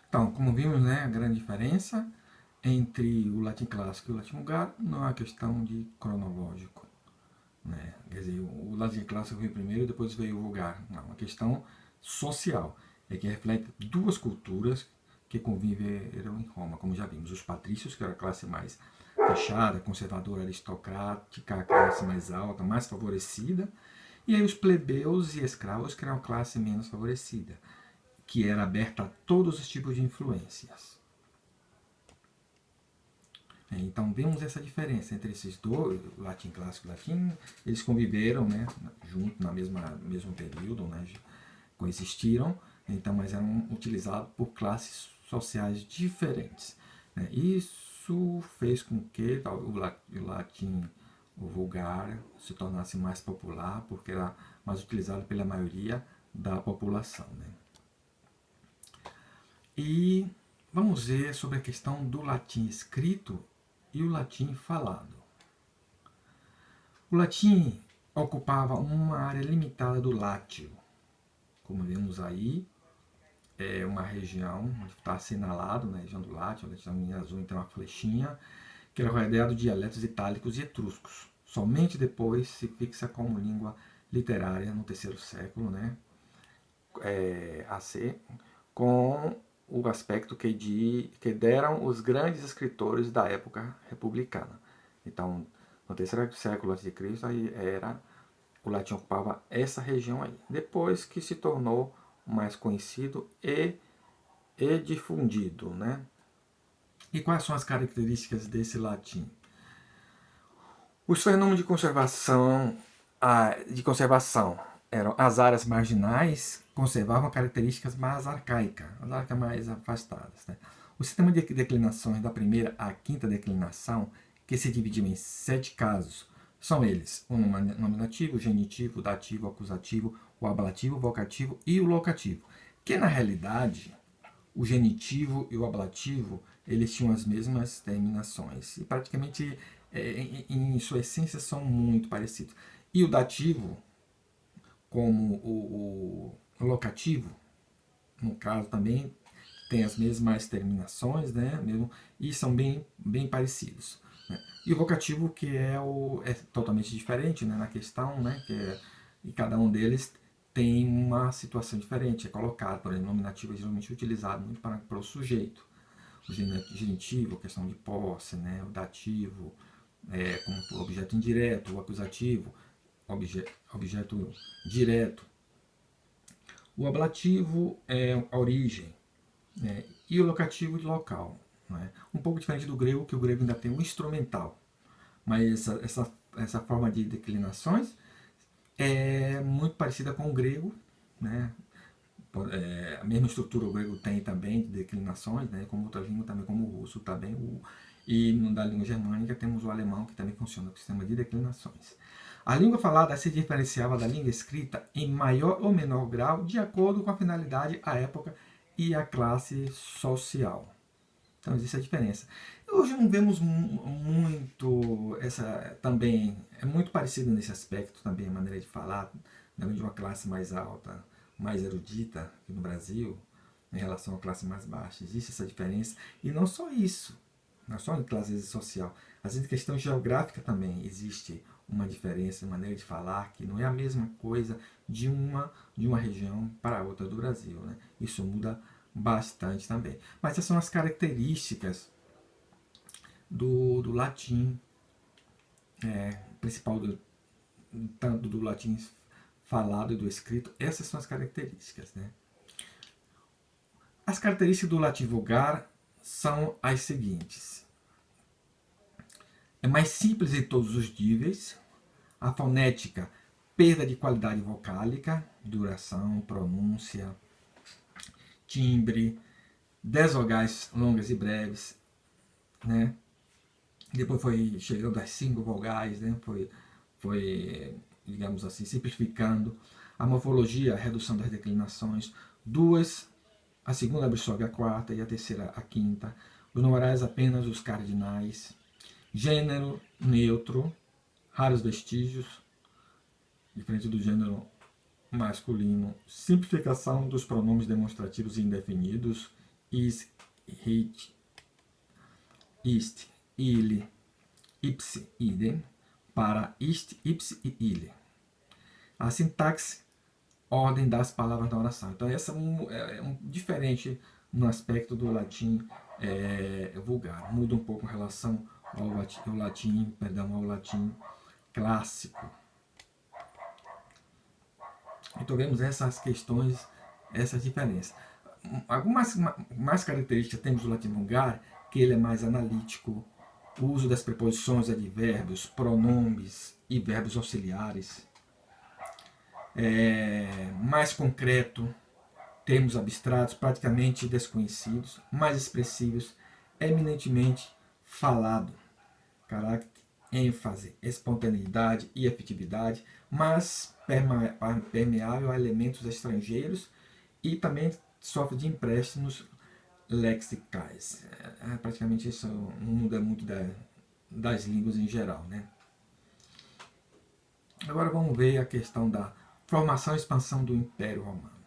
Então, como vimos, né, a grande diferença entre o latim clássico e o latim vulgar não é uma questão de cronológico, né? Quer dizer, o latim clássico veio primeiro e depois veio o vulgar. Não, é uma questão social, é que reflete duas culturas que conviveram em Roma, como já vimos. Os patrícios, que era a classe mais fechada, conservadora, aristocrática, a classe mais alta, mais favorecida, e aí os plebeus e escravos, que eram a classe menos favorecida, que era aberta a todos os tipos de influências. Então vemos essa diferença entre esses dois, o latim clássico e o latim, eles conviveram, né, junto no mesmo período, né, coexistiram, então, mas eram utilizados por classes sociais diferentes, né. Isso fez com que o latim, o vulgar, se tornasse mais popular, porque era mais utilizado pela maioria da população, né. E vamos ver sobre a questão do latim escrito e o latim falado. O latim ocupava uma área limitada do Látio, como vemos aí, é uma região onde está assinalado, na região do Látio, a região em azul, então uma flechinha, que era rodeado de dialetos itálicos e etruscos. Somente depois se fixa como língua literária no terceiro século, né, AC, com o aspecto que deram os grandes escritores da época republicana. Então, no terceiro século a.C., o latim ocupava essa região aí. Depois que se tornou mais conhecido e difundido, né? E quais são as características desse latim? Os fenômenos de conservação eram as áreas marginais, conservavam características mais arcaicas, as arcas mais afastadas. Né? O sistema de declinações da primeira à quinta declinação, que se dividiu em 7 casos, são eles: o nominativo, o genitivo, o dativo, o acusativo, o ablativo, o vocativo e o locativo. Que na realidade, o genitivo e o ablativo, eles tinham as mesmas terminações e praticamente em sua essência são muito parecidos. E o dativo, como o locativo, no caso também tem as mesmas terminações, né? Mesmo, e são bem parecidos. Né? E o vocativo que é totalmente diferente, né? Na questão, né? E cada um deles tem uma situação diferente, é colocado, por exemplo, o nominativo é geralmente utilizado muito para o sujeito, o genitivo, questão de posse, né? O dativo, como objeto indireto, o acusativo, objeto direto. O ablativo é a origem, né? E o locativo de local. Né? Um pouco diferente do grego, que o grego ainda tem um instrumental, mas essa forma de declinações é muito parecida com o grego, né? A mesma estrutura o grego tem também de declinações, né? Como outra língua também, como o russo também. E da língua germânica temos o alemão, que também funciona com o sistema de declinações. A língua falada se diferenciava da língua escrita em maior ou menor grau, de acordo com a finalidade, a época e a classe social. Então existe a diferença. Hoje não vemos muito essa também, é muito parecido nesse aspecto também, a maneira de falar, né, de uma classe mais alta, mais erudita aqui no Brasil, em relação à classe mais baixa. Existe essa diferença. E não só isso, não só em classe social. Às vezes, em questão geográfica também existe uma diferença em maneira de falar, que não é a mesma coisa de uma região para outra do Brasil. Né? Isso muda bastante também. Mas essas são as características do latim, principal tanto do latim falado e do escrito. Essas são as características. Né? As características do latim vulgar são as seguintes. É mais simples em todos os níveis. A fonética, perda de qualidade vocálica, duração, pronúncia, timbre, 10 vogais longas e breves, né? Depois foi chegando às 5 vogais, né? Foi, digamos assim, simplificando. A morfologia, a redução das declinações, duas, a segunda absorve a quarta e a terceira a quinta. Os numerais apenas os cardinais. Gênero neutro, raros vestígios, diferente do gênero masculino. Simplificação dos pronomes demonstrativos indefinidos is, hit, ist, ile, ipse, idem, para ist, ipse e ile. A sintaxe, ordem das palavras da oração. Então, essa é diferente no aspecto do latim vulgar. Muda um pouco em relação ao latim clássico. Então, vemos essas questões, essas diferenças. Algumas mais características temos do latim vulgar, que ele é mais analítico, o uso das preposições, advérbios, pronomes e verbos auxiliares. Mais concreto, termos abstratos praticamente desconhecidos, mais expressivos, eminentemente falado, caráter, ênfase, espontaneidade e efetividade, mas permeável a elementos estrangeiros e também sofre de empréstimos lexicais. Praticamente isso não muda muito das línguas em geral, né? Agora vamos ver a questão da formação e expansão do Império Romano.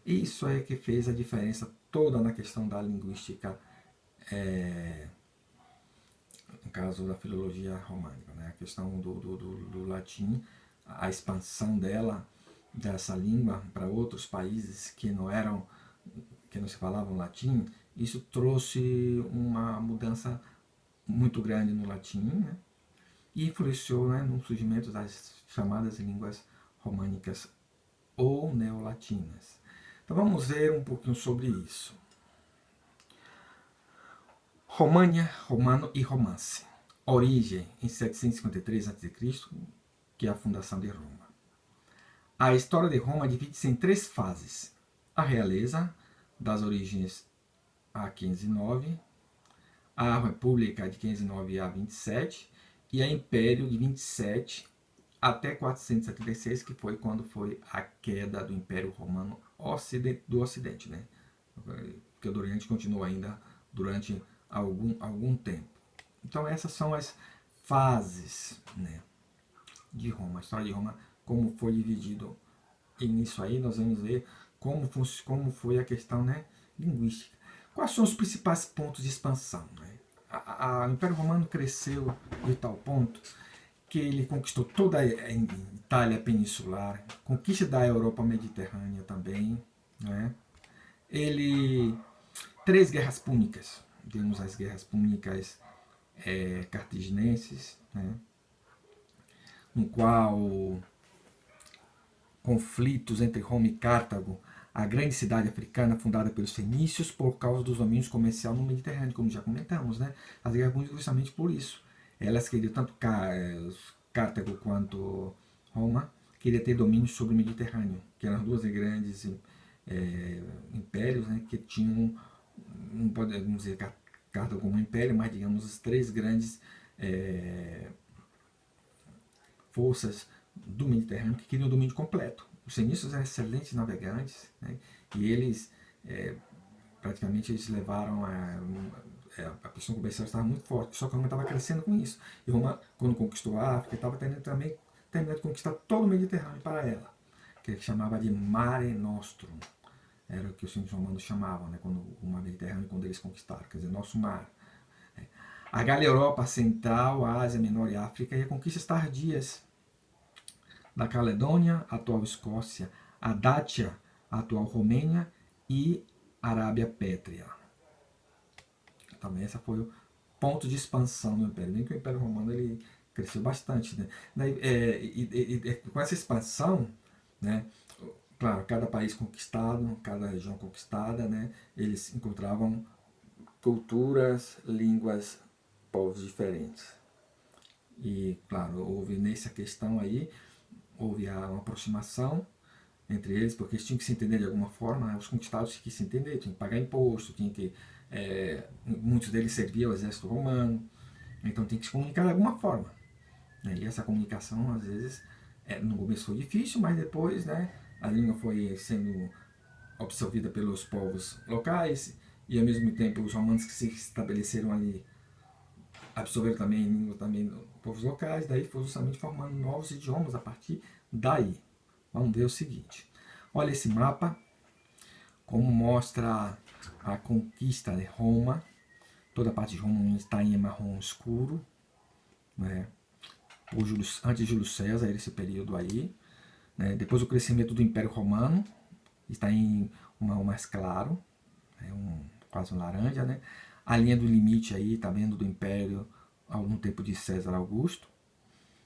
Isso é que fez a diferença toda na questão da linguística, no caso da filologia românica, né? A questão do latim, a expansão dessa língua para outros países que não se falavam latim, isso trouxe uma mudança muito grande no latim, né? E influenciou, né, no surgimento das chamadas línguas românicas ou neolatinas. Então vamos ver um pouquinho sobre isso. România, romano e romance. Origem em 753 a.C., que é a fundação de Roma. A história de Roma divide-se em 3 fases. A realeza, das origens a 509, a república de 509 a 27 e a império de 27 até 476, que foi quando foi a queda do Império Romano do Ocidente, né? Porque do Oriente continua ainda durante algum tempo. Então essas são as fases, né, de Roma, a história de Roma, como foi dividido. E nisso aí nós vamos ver como foi a questão, né, linguística. Quais são os principais pontos de expansão, né? O Império Romano cresceu de tal ponto que ele conquistou toda a Itália peninsular, conquista da Europa mediterrânea também, né? 3 guerras púnicas, temos as guerras púnicas cartaginenses, né? No qual conflitos entre Roma e Cartago, a grande cidade africana fundada pelos fenícios por causa dos domínios comerciais no Mediterrâneo, como já comentamos, né? As guerras púnicas justamente por isso. Elas queriam, tanto Cartago quanto Roma, queria ter domínio sobre o Mediterrâneo, que eram 2 grandes impérios, né, que tinham, não podemos dizer Cartago como império, mas digamos as 3 grandes forças do Mediterrâneo que queriam o domínio completo. Os fenícios eram excelentes navegantes, né, e eles praticamente eles levaram a questão comercial estava muito forte, só que Roma estava crescendo com isso. E Roma, quando conquistou a África, estava terminando de conquistar todo o Mediterrâneo para ela, que ele chamava de Mare Nostrum. Era o que os romanos chamavam, né, quando o Mar Mediterrâneo, quando eles conquistaram, quer dizer, nosso mar. A Gália Europa Central, a Ásia Menor e a África, e as conquistas tardias da Caledônia, atual Escócia, a Dátia, atual Romênia, e Arábia Pétrea. Também esse foi o ponto de expansão do Império. Nem que o Império Romano ele cresceu bastante, né? Com essa expansão, né, claro, cada país conquistado, cada região conquistada, né, eles encontravam culturas, línguas, povos diferentes. E, claro, houve nessa questão aí, houve uma aproximação entre eles, porque eles tinham que se entender de alguma forma, né? Os conquistados tinham que se entender, tinham que pagar imposto, tinham que, muitos deles serviam ao exército romano, então tinha que se comunicar de alguma forma, né? E essa comunicação, às vezes, no começo foi difícil, mas depois, né, a língua foi sendo absorvida pelos povos locais, e ao mesmo tempo os romanos que se estabeleceram ali absorveram também a língua também dos povos locais, daí foi justamente formando novos idiomas a partir daí. Vamos ver o seguinte. Olha esse mapa, como mostra a conquista de Roma. Toda a parte de Roma está em marrom escuro, né? Antes de Júlio César, esse período aí. Né? Depois o crescimento do Império Romano está em um marrom mais claro, né? Quase um laranja. Né? A linha do limite aí, está vendo, do Império no tempo de César Augusto.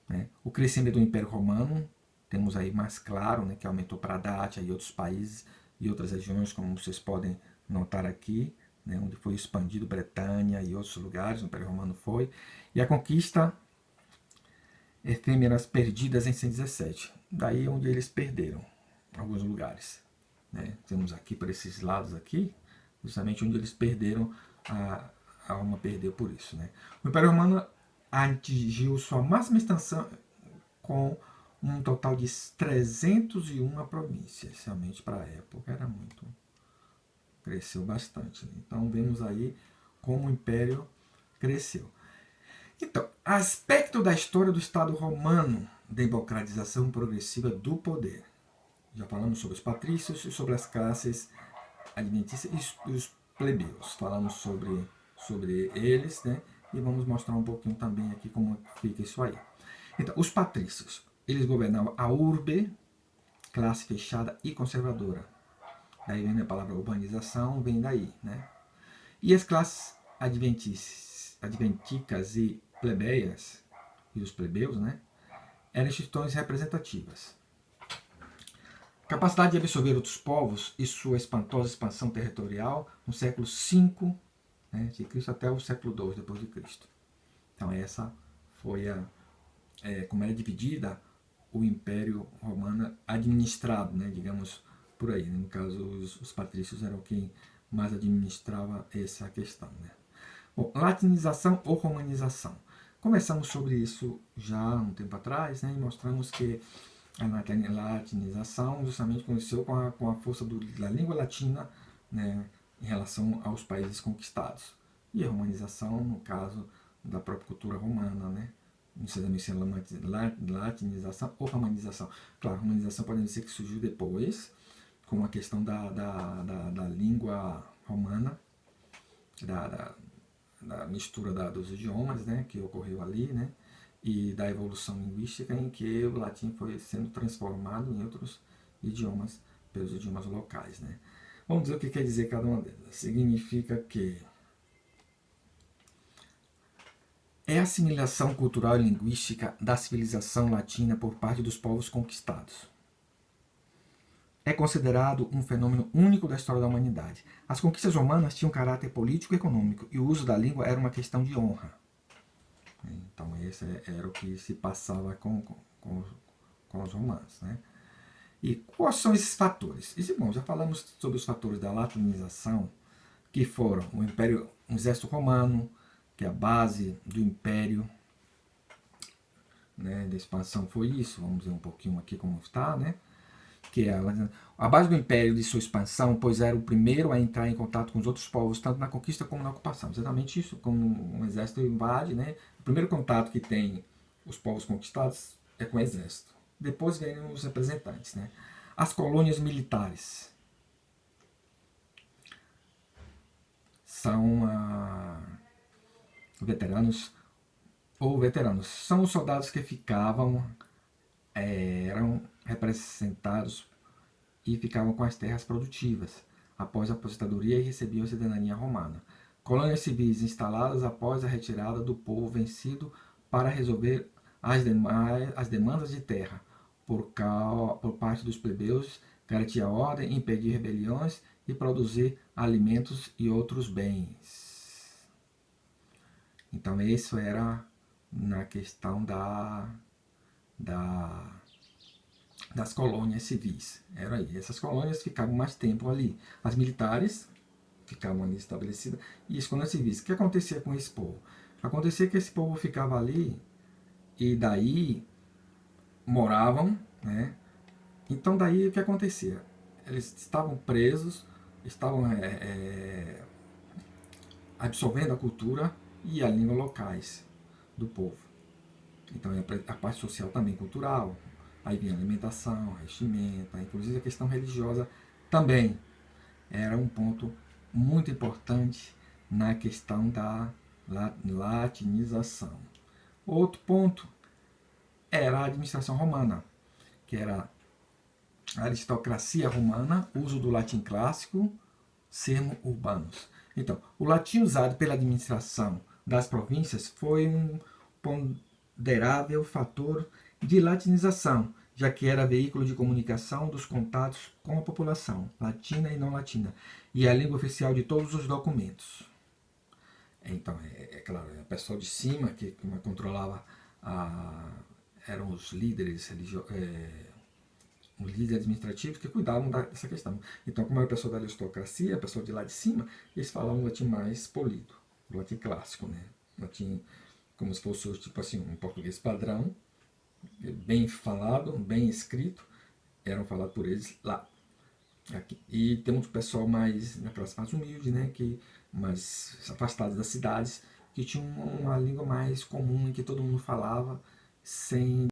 Né? O crescimento do Império Romano, temos aí mais claro, né? Que aumentou para a Dácia e outros países e outras regiões, como vocês podem notar aqui, né? Onde foi expandido Bretanha e outros lugares, o Império Romano foi. E a conquista efêmeras perdidas em 117. Daí onde eles perderam alguns lugares. Né? Temos aqui por esses lados aqui, justamente onde eles perderam, a Roma perdeu por isso. Né? O Império Romano atingiu sua máxima extensão com um total de 301 províncias. Realmente para a época era muito. Cresceu bastante. Né? Então vemos aí como o Império cresceu. Então, aspecto da história do Estado romano, democratização progressiva do poder. Já falamos sobre os patrícios e sobre as classes adventícias e os plebeus. Falamos sobre eles, né? E vamos mostrar um pouquinho também aqui como fica isso aí. Então, os patrícios, eles governavam a urbe, classe fechada e conservadora. Daí vem a palavra urbanização, vem daí, né? E as classes adventicas e plebeias, e os plebeus, né, eram instituições representativas. Capacidade de absorver outros povos e sua espantosa expansão territorial no século V, né, de Cristo até o século II depois de Cristo. Então essa foi como era dividida o Império Romano administrado, né, digamos por aí. Né? No caso, os patrícios eram quem mais administrava essa questão. Né? Bom, latinização ou romanização. Conversamos sobre isso já há um tempo atrás, né, e mostramos que a latinização justamente aconteceu com a força da língua latina, né, em relação aos países conquistados. E a romanização, no caso da própria cultura romana, né? Não sei também se é latinização ou romanização. Claro, a romanização pode dizer que surgiu depois, com a questão da língua romana, da mistura dos idiomas, né, que ocorreu ali, né, e da evolução linguística em que o latim foi sendo transformado em outros idiomas, pelos idiomas locais. Né. Vamos dizer o que quer dizer cada uma delas. Significa que é a assimilação cultural e linguística da civilização latina por parte dos povos conquistados. É considerado um fenômeno único da história da humanidade. As conquistas romanas tinham caráter político e econômico, e o uso da língua era uma questão de honra. Então esse era o que se passava com os romanos. Né? E quais são esses fatores? Bom, já falamos sobre os fatores da latinização, que foram o exército romano, que é a base do império, né, da expansão foi isso. Vamos ver um pouquinho aqui como está, né? Que é a base do império de sua expansão, pois era o primeiro a entrar em contato com os outros povos, tanto na conquista como na ocupação. Exatamente isso, como um exército invade, né? O primeiro contato que tem os povos conquistados é com o exército. Depois vêm os representantes, né? As colônias militares são veteranos ou veteranos. São os soldados que eram representados e ficavam com as terras produtivas após a aposentadoria e recebiam a cidadania romana. Colônias civis instaladas após a retirada do povo vencido para resolver as demandas de terra por parte dos plebeus, garantir a ordem, impedir rebeliões e produzir alimentos e outros bens. Então isso era na questão das colônias civis. Era aí. Essas colônias ficavam mais tempo ali. As militares ficavam ali estabelecidas. E as colônias civis. O que acontecia com esse povo? Acontecia que esse povo ficava ali e daí moravam, né? Então daí o que acontecia? Eles estavam presos, estavam absorvendo a cultura e a língua locais do povo. Então a parte social também cultural. Aí vinha alimentação, vestimenta, inclusive a questão religiosa também era um ponto muito importante na questão da latinização. Outro ponto era a administração romana, que era a aristocracia romana, uso do latim clássico, sermos urbanos. Então, o latim usado pela administração das províncias foi um ponderável fator de latinização, já que era veículo de comunicação dos contatos com a população, latina e não latina, e a língua oficial de todos os documentos. Então, é claro, o pessoal de cima que controlava eram os líderes religiosos, os líderes administrativos que cuidavam dessa questão. Então, como era a pessoa da aristocracia, a pessoa de lá de cima, eles falavam um latim mais polido, o latim clássico, né? Latim como se fosse tipo assim, um português padrão, bem falado, bem escrito, eram falados por eles lá. Aqui. E temos o pessoal mais na classe mais humilde, né, que mais afastados das cidades, que tinham uma língua mais comum em que todo mundo falava sem